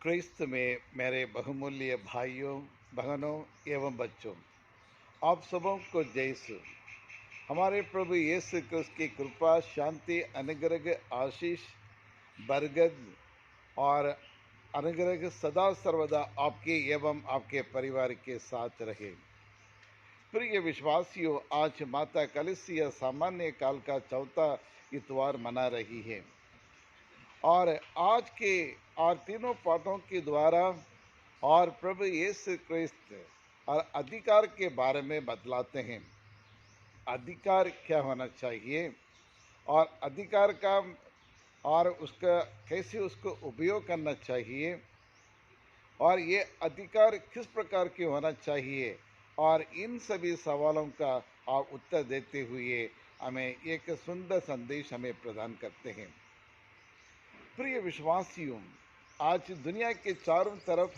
क्रिस्त में मेरे बहुमूल्य भाइयों, बहनों एवं बच्चों, आप सबों को जयसु। हमारे प्रभु यीशु क्रिस्त की कृपा, शांति, अनुग्रह, आशीष, बरगद और अनुग्रह सदा सर्वदा आपके एवं आपके परिवार के साथ रहे। प्रिय विश्वासियों, आज माता कलिसिया सामान्य काल का चौथा इतवार मना रही है और आज के और तीनों पाठों के द्वारा और प्रभु यीशु क्रिस्त और अधिकार के बारे में बतलाते हैं। अधिकार क्या होना चाहिए और अधिकार का और उसका कैसे उसको उपयोग करना चाहिए और ये अधिकार किस प्रकार के होना चाहिए, और इन सभी सवालों का आप उत्तर देते हुए हमें एक सुंदर संदेश हमें प्रदान करते हैं। प्रिय विश्वासियों, आज दुनिया के चारों तरफ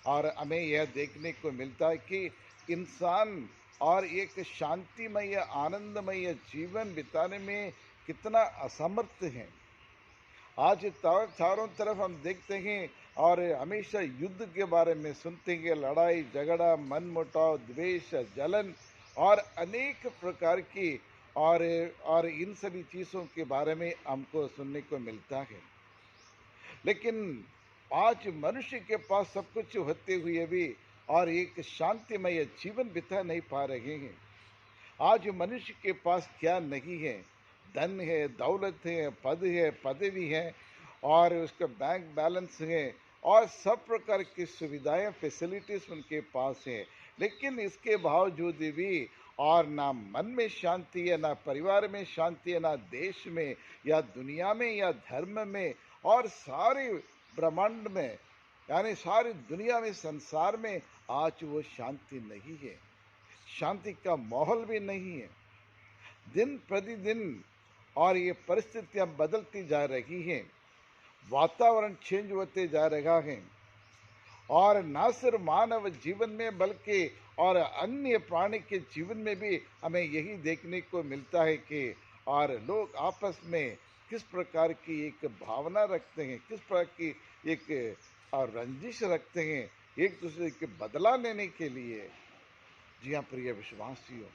और हमें यह देखने को मिलता है कि इंसान और एक शांतिमय आनंदमय जीवन बिताने में कितना असमर्थ है। आज चारों तरफ हम देखते हैं और हमेशा युद्ध के बारे में सुनते हैं, लड़ाई झगड़ा, मनमुटाव, द्वेष, जलन और अनेक प्रकार की और इन सभी चीज़ों के बारे में हमको सुनने को मिलता है। लेकिन आज मनुष्य के पास सब कुछ होते हुए भी और एक शांतिमय जीवन बिता नहीं पा रहे हैं। आज मनुष्य के पास क्या नहीं है? धन है, दौलत है, पद है, पदवी है और उसका बैंक बैलेंस है और सब प्रकार की सुविधाएं, फैसिलिटीज उनके पास है। लेकिन इसके बावजूद भी और ना मन में शांति है, ना परिवार में शांति है, ना देश में या दुनिया में या धर्म में और सारे ब्रह्मांड में, यानी सारी दुनिया में, संसार में आज वो शांति नहीं है। शांति का माहौल भी नहीं है। दिन प्रतिदिन और ये परिस्थितियां बदलती जा रही हैं, वातावरण चेंज होते जा रहा है और न सिर्फ मानव जीवन में बल्कि और अन्य प्राणी के जीवन में भी हमें यही देखने को मिलता है कि और लोग आपस में किस प्रकार की एक भावना रखते हैं, किस प्रकार की एक और रंजिश रखते हैं एक दूसरे के बदला लेने के लिए। जी हाँ प्रिय विश्वासियों,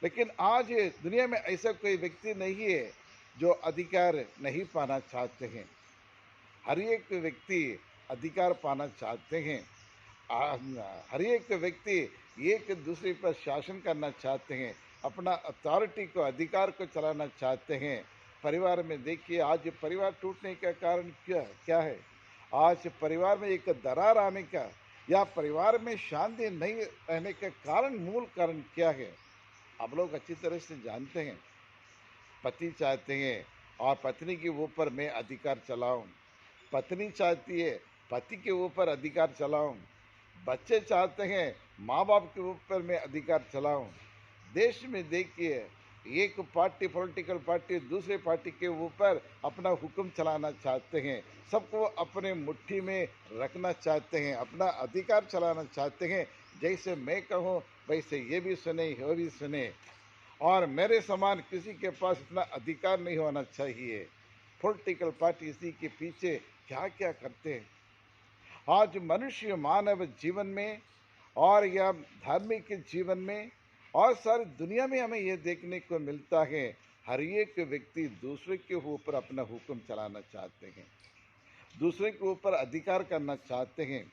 लेकिन आज दुनिया में ऐसा कोई व्यक्ति नहीं है जो अधिकार नहीं पाना चाहते हैं। हर एक व्यक्ति अधिकार पाना चाहते हैं। हर एक व्यक्ति एक दूसरे पर शासन करना चाहते हैं, अपना अथॉरिटी को, अधिकार को चलाना चाहते हैं। परिवार में देखिए, आज परिवार टूटने का कारण क्या क्या है? आज परिवार में एक दरार आने का या परिवार में शांति नहीं रहने का कारण, मूल कारण क्या है? आप लोग अच्छी तरह से जानते हैं। पति चाहते हैं और पत्नी के ऊपर मैं अधिकार चलाऊं, पत्नी चाहती है पति के ऊपर अधिकार चलाऊं, बच्चे चाहते हैं माँ बाप के ऊपर मैं अधिकार चलाऊं। देश में देखिए, एक पार्टी, पॉलिटिकल पार्टी दूसरे पार्टी के ऊपर अपना हुक्म चलाना चाहते हैं, सबको अपने मुट्ठी में रखना चाहते हैं, अपना अधिकार चलाना चाहते हैं। जैसे मैं कहूँ वैसे ये भी सुने, वो भी सुने और मेरे समान किसी के पास इतना अधिकार नहीं होना चाहिए। पॉलिटिकल पार्टी इसी के पीछे क्या क्या करते हैं। आज मनुष्य मानव जीवन में और या धार्मिक जीवन में और सारी दुनिया में हमें यह देखने को मिलता है, हर एक व्यक्ति दूसरे के ऊपर अपना हुक्म चलाना चाहते हैं, दूसरे के ऊपर अधिकार करना चाहते हैं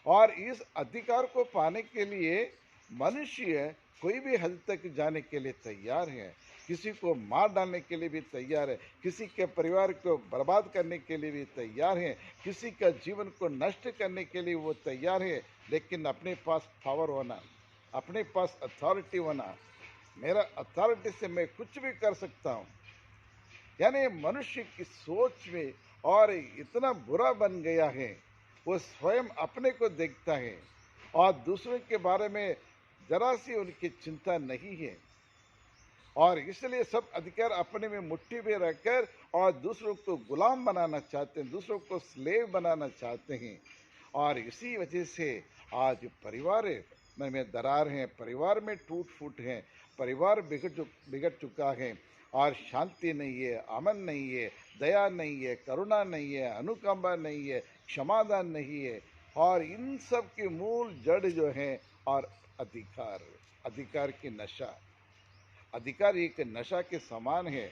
और इस अधिकार को पाने के लिए मनुष्य कोई भी हद तक जाने के लिए तैयार है। किसी को मार डालने के लिए भी तैयार है, किसी के परिवार को बर्बाद करने के लिए भी तैयार है, किसी का जीवन को नष्ट करने के लिए वो तैयार है। लेकिन अपने पास पावर होना, अपने पास अथॉरिटी होना, मेरा अथॉरिटी से मैं कुछ भी कर सकता हूँ, यानी मनुष्य की सोच में और इतना बुरा बन गया है, वो स्वयं अपने को देखता है और दूसरों के बारे में जरा सी उनकी चिंता नहीं है और इसलिए सब अधिकार अपने में मुट्ठी में रखकर और दूसरों को गुलाम बनाना चाहते हैं, दूसरों को स्लेव बनाना चाहते हैं। और इसी वजह से आज परिवार में दरार है, परिवार में टूट फूट है, परिवार बिगड़ चुका है और शांति नहीं है, अमन नहीं है, दया नहीं है, करुणा नहीं है, अनुकंपा नहीं है, क्षमादान नहीं है। और इन सब की मूल जड़ जो है और अधिकार, अधिकार की नशा। अधिकार एक नशा के समान है।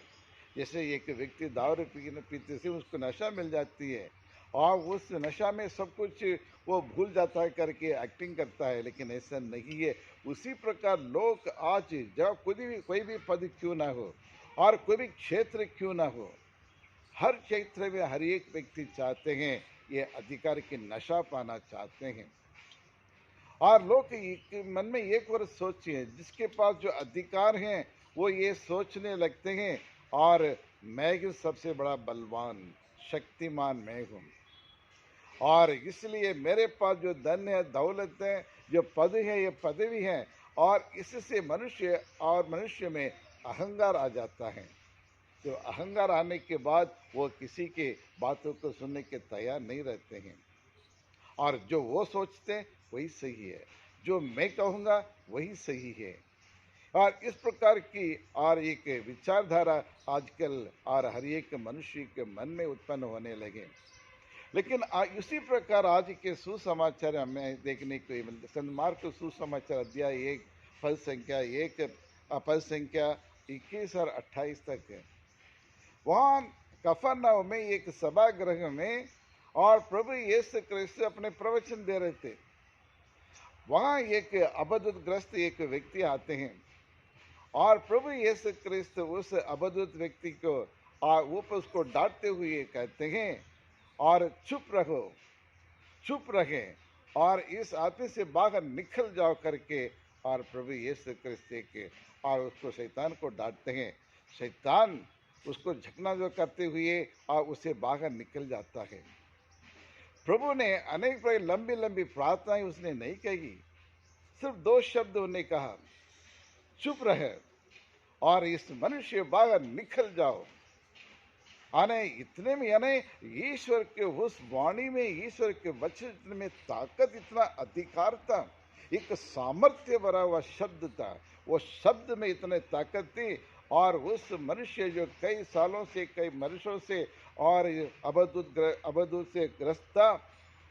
जैसे एक व्यक्ति दारू पीते से उसको नशा मिल जाती है और उस नशा में सब कुछ वो भूल जाता है करके एक्टिंग करता है, लेकिन ऐसा नहीं है। उसी प्रकार लोग आज जब कोई भी पद क्यों ना हो और कोई भी क्षेत्र क्यों ना हो, हर क्षेत्र में हर एक व्यक्ति चाहते हैं, ये अधिकार की नशा पाना चाहते हैं। और लोग मन में एक और सोचिए, जिसके पास जो अधिकार हैं वो ये सोचने लगते हैं और मैं ही सबसे बड़ा बलवान शक्तिमान मैं हूँ, और इसलिए मेरे पास जो धन है, दौलत है, जो पद है, ये पदवी है, और इससे मनुष्य में अहंकार आ जाता है। तो अहंकार आने के बाद वो किसी के बातों को सुनने के तैयार नहीं रहते हैं, और जो वो सोचते हैं वही सही है, जो मैं कहूँगा वही सही है। और इस प्रकार की और एक विचारधारा आजकल और हर एक मनुष्य के मन में उत्पन्न होने लगे। लेकिन इसी प्रकार आज के सुसमाचार हमें देखने को मिलते। संत मार्क सुसमाचार अध्याय 1 पद संख्या 21 और 28 तक है। वहाँ कफरनहूम में एक सभागृह में और प्रभु यीशु क्रिस्त अपने प्रवचन दे रहे थे। वहाँ एक अबदूतग्रस्त एक व्यक्ति आते हैं और प्रभु यीशु क्रिस्त उस अबदूत व्यक्ति को ऊपर उसको डांटते हुए कहते हैं, और चुप रहे और इस आदमी से बाहर निकल जाओ करके। और प्रभु यीशु क्रिस्त के और उसको शैतान को डांटते हैं। शैतान उसको झकनाझोर करते हुए और उसे बाहर निकल जाता है। प्रभु ने अनेक लंबी लंबी प्रार्थनाएं उसने नहीं कही, सिर्फ 2 शब्द उन्हें कहा, चुप रहे और इस मनुष्य बाहर निकल जाओ। आने इतने में यानी ईश्वर के उस वाणी में, ईश्वर के वचन में ताकत, इतना अधिकार था, एक सामर्थ्य भरा हुआ शब्द था। वो शब्द में इतने ताकत थी, और उस मनुष्य जो कई सालों से, कई वर्षों से और अबदूत से ग्रस्त था,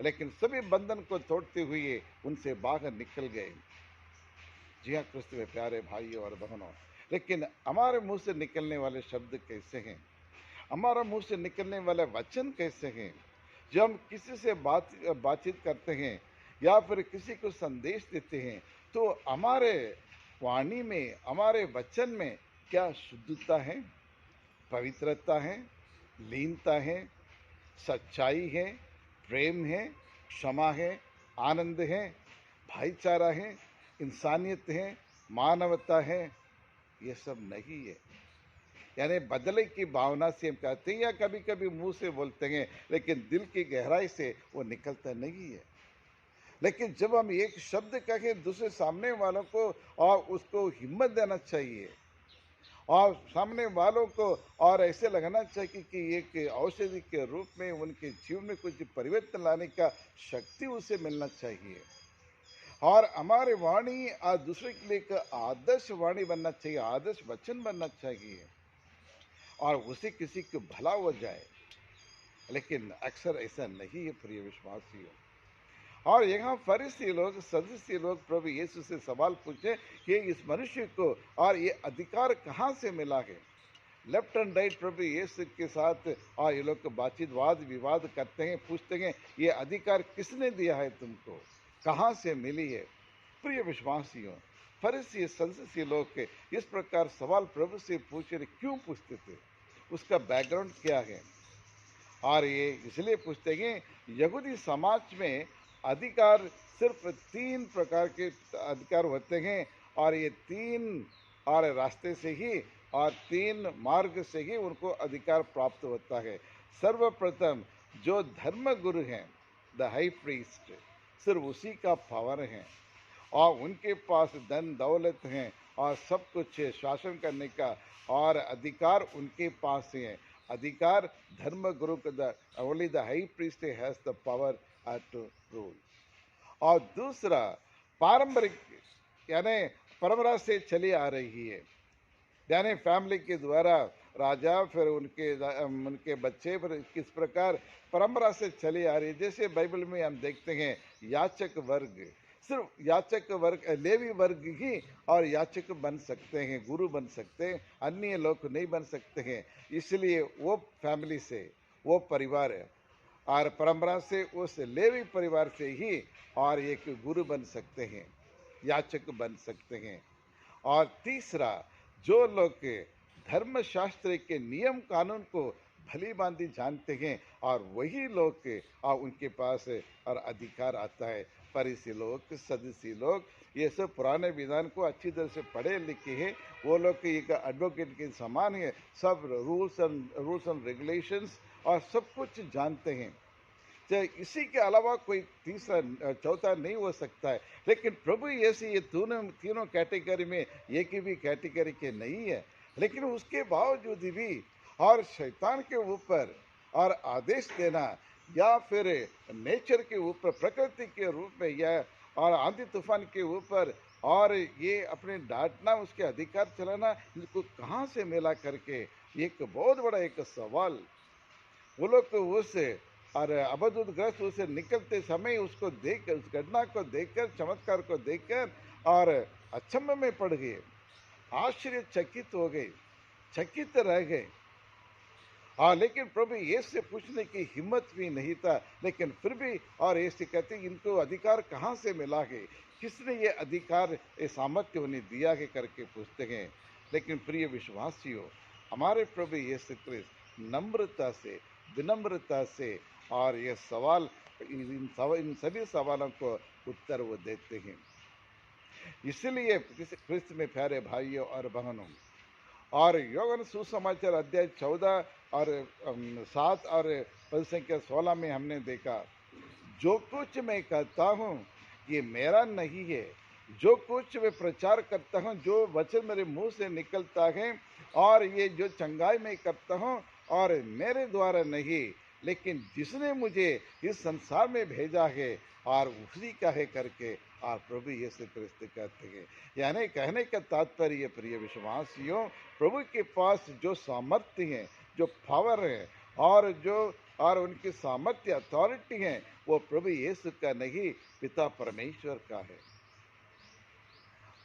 लेकिन सभी बंधन को तोड़ते हुए उनसे बाहर निकल गए। जी हाँ क्रिस्त में प्यारे भाइयों और बहनों, लेकिन हमारे मुंह से निकलने वाले शब्द कैसे हैं, हमारा मुंह से निकलने वाले वचन कैसे हैं? जब हम किसी से बातचीत करते हैं या फिर किसी को संदेश देते हैं, तो हमारे वाणी में, हमारे वचन में क्या शुद्धता है, पवित्रता है, लीनता है, सच्चाई है, प्रेम है, क्षमा है, आनंद है, भाईचारा है, इंसानियत है, मानवता है? ये सब नहीं है। यानी बदले की भावना से हम कहते हैं या कभी कभी मुंह से बोलते हैं, लेकिन दिल की गहराई से वो निकलता नहीं है। लेकिन जब हम एक शब्द कहें दूसरे सामने वालों को, और उसको हिम्मत देना चाहिए, और सामने वालों को और ऐसे लगना चाहिए कि एक औषधि के रूप में उनके जीवन में कुछ परिवर्तन लाने का शक्ति उसे मिलना चाहिए। और हमारे वाणी दूसरे के लिए एक आदर्श वाणी बनना चाहिए, आदर्श वचन बनना चाहिए, और उसे किसी को भला हो जाए। लेकिन अक्सर ऐसा नहीं है प्रिय विश्वासियों। और यहाँ फरीसी लोग, सदुसी लोग प्रभु यीशु से सवाल पूछे कि इस मनुष्य को और ये अधिकार कहाँ से मिला है। लेफ्ट एंड राइट प्रभु यीशु के साथ और ये लोग बातचीत, वाद विवाद करते हैं, पूछते हैं ये अधिकार किसने दिया है तुमको, कहाँ से मिली है। प्रिय विश्वासियों, फरीसी सदुसी लोग के इस प्रकार सवाल प्रभु से पूछ रहे, क्यों पूछते थे, उसका बैकग्राउंड क्या है? और ये इसलिए पूछते हैं, यहूदी समाज में अधिकार सिर्फ 3 प्रकार के अधिकार होते हैं, और ये 3 और रास्ते से ही और 3 मार्ग से ही उनको अधिकार प्राप्त होता है। सर्वप्रथम जो धर्म गुरु हैं, द हाई प्रीस्ट, सिर्फ उसी का पावर है, और उनके पास धन दौलत है और सब कुछ शासन करने का और अधिकार उनके पास है। अधिकार धर्म गुरु का, only the high priest has the power to rule. और दूसरा पारंपरिक, यानी परंपरा से चली आ रही है, यानी फैमिली के द्वारा राजा, फिर उनके बच्चे, फिर किस प्रकार परंपरा से चली आ रही है। जैसे बाइबल में हम देखते हैं याचक वर्ग, सिर्फ याचक वर्ग, लेवी वर्ग ही और याचक बन सकते हैं, गुरु बन सकते हैं, अन्य लोग नहीं बन सकते हैं। इसलिए वो फैमिली से, वो परिवार है और परंपरा से उस लेवी परिवार से ही और एक गुरु बन सकते हैं, याचक बन सकते हैं। और तीसरा, जो लोग धर्मशास्त्र के नियम कानून को भली भांति जानते हैं और वही लोग उनके पास और अधिकार आता है। फरीसी लोग, सदूसी लोग, ये सब पुराने विधान को अच्छी तरह से पढ़े लिखे हैं। वो लोग एक एडवोकेट के समान है, सब रूल्स एंड रेगुलेशंस और सब कुछ जानते हैं। चाहे इसी के अलावा कोई तीसरा चौथा नहीं हो सकता है। लेकिन प्रभु यीशु ये तीनों कैटेगरी में एक भी कैटेगरी के नहीं है। लेकिन उसके बावजूद भी और शैतान के ऊपर और आदेश देना या फिर नेचर के ऊपर, प्रकृति के रूप में, या और आंधी तूफान के ऊपर और ये अपने डांटना, उसके अधिकार चलाना, इनको कहाँ से मिला करके एक बहुत बड़ा एक सवाल। वो लोग तो उस और अबदूतग्रस्त उसे निकलते समय उसको देख, उस घटना को देखकर, चमत्कार को देखकर और अचंभ में पड़ गए, आश्चर्यचकित हो गए, चकित रह गए। हाँ, लेकिन प्रभु यीशु से पूछने की हिम्मत भी नहीं था। लेकिन फिर भी और यीशु कहते, इनको अधिकार कहाँ से मिला है, किसने ये अधिकार, ये सामर्थ्य उन्हें दिया है करके पूछते हैं। लेकिन प्रिय विश्वासियों, हमारे प्रभु यीशु क्रिस्त नम्रता से, विनम्रता से और ये सवाल, इन सभी सवालों को उत्तर वो देते हैं। इसलिए क्रिस्त में प्यारे भाइयों और बहनों, और यूहन्ना सुसमाचार अध्याय 14 और 7 और पद संख्या 16 में हमने देखा, जो कुछ मैं करता हूँ ये मेरा नहीं है, जो कुछ मैं प्रचार करता हूँ, जो वचन मेरे मुंह से निकलता है, और ये जो चंगाई मैं करता हूँ और मेरे द्वारा नहीं, लेकिन जिसने मुझे इस संसार में भेजा है और उसी का है करके और प्रभु यीशु क्रिस्त कहते हैं। यानी कहने का तात्पर्य, प्रिय विश्वासियों, प्रभु के पास जो सामर्थ्य है, जो पावर है और उनकी सामर्थ्य, अथॉरिटी है, वो प्रभु यीशु का नहीं, पिता परमेश्वर का है।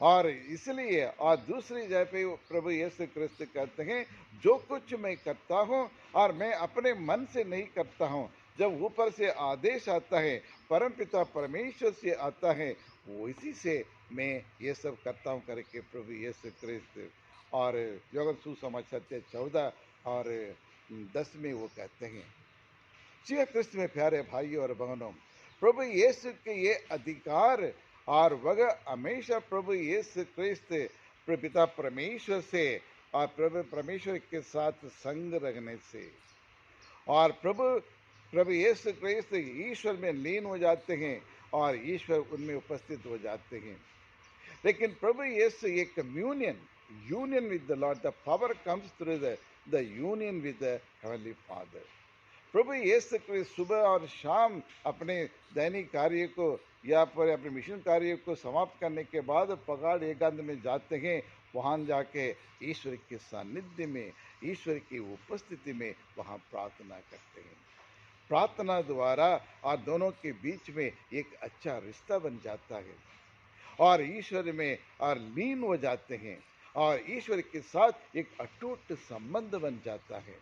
और इसलिए और दूसरी जगह पे प्रभु यीशु क्रिस्त कहते हैं, जो कुछ मैं करता हूँ और मैं अपने मन से नहीं करता हूँ, जब ऊपर से आदेश आता है, परमपिता परमेश्वर से आता है, वो इसी से मैं ये सब करता हूँ करके प्रभु यीशु क्रिस्त और यूहन्ना सुसमाचार 14 और 10 में वो कहते हैं। जी क्रिस्त में प्यारे भाइयों और बहनों, प्रभु यीशु के ये अधिकार और वह हमेशा प्रभु यीशु क्रिस्त पिता परमेश्वर से और प्रभु परमेश्वर के साथ संग रखने से, और प्रभु यीशु क्रिस्त ईश्वर में लीन हो जाते हैं और ईश्वर उनमें उपस्थित हो जाते हैं। लेकिन प्रभु यीशु ये communion, union with the lord, the power comes through the union with the heavenly father. प्रभु यीशु क्रिस्त सुबह और शाम अपने दैनिक कार्य को या पर अपने मिशन कार्य को समाप्त करने के बाद पगार एकांत में जाते हैं। वहाँ जाके ईश्वर के सानिध्य में, ईश्वर की उपस्थिति में वहाँ प्रार्थना करते हैं। प्रार्थना द्वारा और दोनों के बीच में एक अच्छा रिश्ता बन जाता है और ईश्वर में और लीन हो जाते हैं और ईश्वर के साथ एक अटूट संबंध बन जाता है।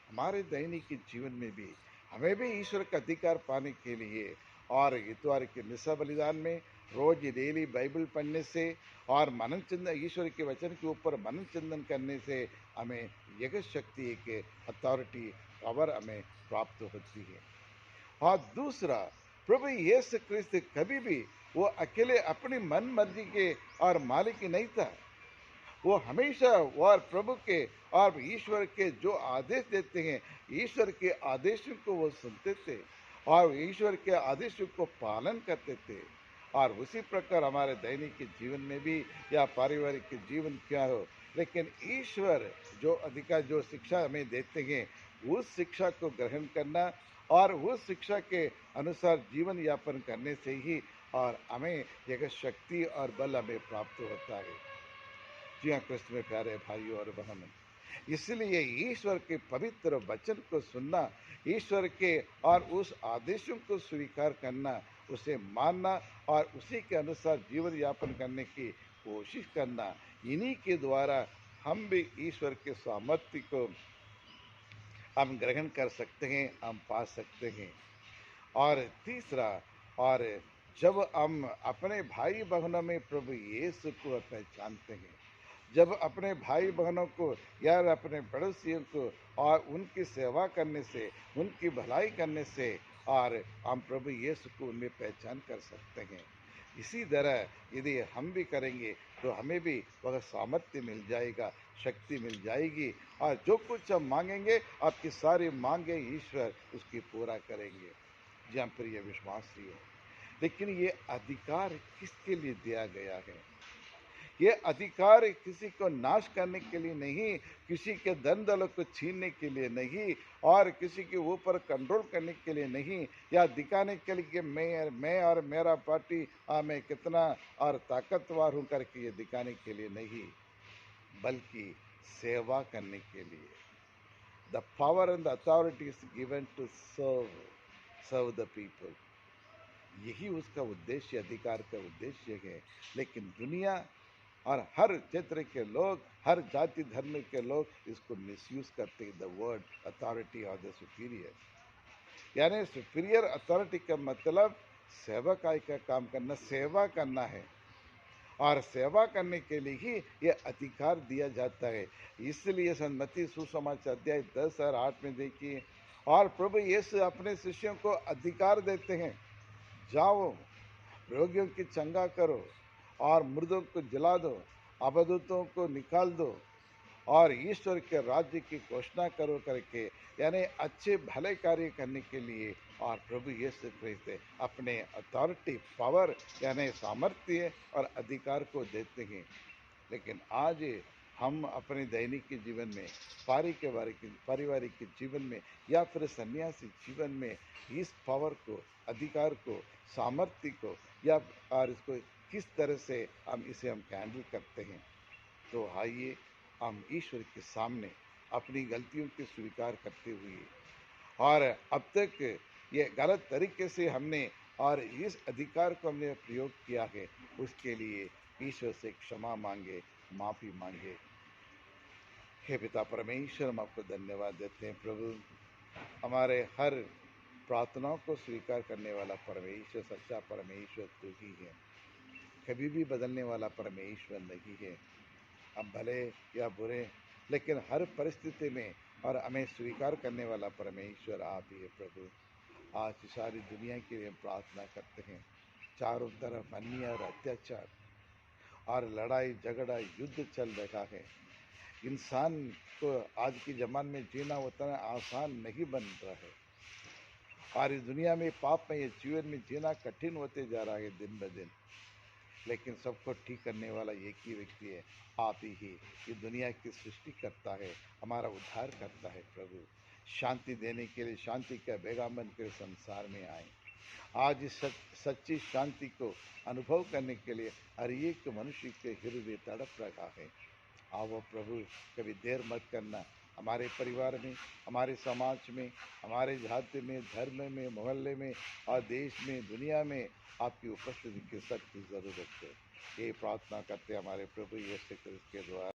हमारे दैनिक जीवन में भी हमें भी ईश्वर का अधिकार पाने के लिए और इतवार के मिसा बलिदान में रोज डेली बाइबल पढ़ने से और मनन चिंतन, ईश्वर के वचन के ऊपर मनन चिंतन करने से हमें यह शक्ति, एक अथॉरिटी, पावर हमें प्राप्त होती है। और दूसरा, प्रभु यीशु क्रिस्त कभी भी वो अकेले अपनी मन मर्जी के और मालिक नहीं था। वो हमेशा और प्रभु के और ईश्वर के जो आदेश देते हैं, ईश्वर के आदेशों को वो सुनते थे और ईश्वर के आदेशों को पालन करते थे। और उसी प्रकार हमारे दैनिक जीवन में भी या पारिवारिक जीवन क्या हो, लेकिन ईश्वर जो अधिकार, जो शिक्षा हमें देते हैं, उस शिक्षा को ग्रहण करना और उस शिक्षा के अनुसार जीवन यापन करने से ही और हमें एक शक्ति और बल हमें प्राप्त होता है। जी हाँ, कृष्ण में प्यारे भाइयों और बहनों, इसलिए ईश्वर के पवित्र वचन को सुनना, ईश्वर के और उस आदेशों को स्वीकार करना, उसे मानना और उसी के अनुसार जीवन यापन करने की कोशिश करना, इन्हीं के द्वारा हम भी ईश्वर के सामर्थ्य को हम ग्रहण कर सकते हैं, हम पा सकते हैं। और तीसरा, और जब हम अपने भाई बहनों में प्रभु यीशु को पहचानते हैं, जब अपने भाई बहनों को या अपने पड़ोसियों को और उनकी सेवा करने से, उनकी भलाई करने से, और हम प्रभु यीशु को उनमें पहचान कर सकते हैं। इसी तरह यदि हम भी करेंगे तो हमें भी वह सामर्थ्य मिल जाएगा, शक्ति मिल जाएगी, और जो कुछ हम मांगेंगे आपकी सारी मांगे ईश्वर उसकी पूरा करेंगे। जी हाँ प्रिय विश्वासियों, लेकिन ये अधिकार किसके लिए दिया गया है? ये अधिकार किसी को नाश करने के लिए नहीं, किसी के धन दौलत को छीनने के लिए नहीं, और किसी के ऊपर कंट्रोल करने के लिए नहीं, या दिखाने के लिए कि मैं और मेरा पार्टी मैं कितना और ताकतवर हूं करके ये दिखाने के लिए नहीं, बल्कि सेवा करने के लिए। The power and the authority is given to serve the people. यही उसका उद्देश्य, अधिकार का उद्देश्य है। लेकिन दुनिया और हर क्षेत्र के लोग, हर जाति धर्म के लोग इसको मिसयूज करते हैं, द वर्ड अथॉरिटी और द सुपीरियर। यानी सुपीरियर अथॉरिटी का मतलब सेवकाई का काम करना, सेवा करना है, और सेवा करने के लिए ही ये अधिकार दिया जाता है। इसलिए मत्ती सुसमाचार अध्याय 10 और 8 में देखिए, और प्रभु यीशु अपने शिष्यों को अधिकार देते हैं, जाओ रोगियों की चंगा करो और मुर्दों को जिला दो, अबदूतों को निकाल दो, और ईश्वर के राज्य की घोषणा करो करके, यानी अच्छे भले कार्य करने के लिए। और प्रभु यीशु क्रिस्त अपने अथॉरिटी, पावर यानी सामर्थ्य और अधिकार को देते हैं। लेकिन आज हम अपने दैनिक जीवन में, पारिवारिक जीवन में, या फिर सन्यासी जीवन में इस पावर को, अधिकार को, सामर्थ्य को, या और इसको किस तरह से हम हैंडल करते हैं। तो आइए हम ईश्वर के सामने अपनी गलतियों को स्वीकार करते हुए, और अब तक ये गलत तरीके से हमने और इस अधिकार को हमने प्रयोग किया है, उसके लिए ईश्वर से क्षमा मांगे, माफ़ी मांगे। हे पिता परमेश्वर, हम आपको धन्यवाद देते हैं प्रभु, हमारे हर प्रार्थनाओं को स्वीकार करने वाला परमेश्वर, सच्चा परमेश्वर तू ही है, कभी भी बदलने वाला परमेश्वर नहीं है। हम भले या बुरे, लेकिन हर परिस्थिति में और हमें स्वीकार करने वाला परमेश्वर आप ही है प्रभु। आज सारी दुनिया के लिए प्रार्थना करते हैं, चारों तरफ अन्याय और अत्याचार और लड़ाई झगड़ा युद्ध चल रहा है। इंसान को आज के ज़माने में जीना उतना आसान नहीं बन रहा है, और इस दुनिया में पाप में, ये जीवन में जीना कठिन होते जा रहा है दिन ब दिन। लेकिन सबको ठीक करने वाला एक ही व्यक्ति है, आप ही। ये दुनिया की सृष्टि करता है, हमारा उद्धार करता है प्रभु। शांति देने के लिए, शांति का पैगाम बन कर संसार में आए। आज इस सच्ची शांति को अनुभव करने के लिए हर एक मनुष्य के हृदय तड़प रहा है। आओ प्रभु, कभी देर मत करना। हमारे परिवार में, हमारे समाज में, हमारे जाति में, धर्म में, मोहल्ले में और देश में, दुनिया में आपकी उपस्थिति की सख्त ज़रूरत है। ये प्रार्थना करते हमारे प्रभु यीशु क्रिस्त के द्वारा।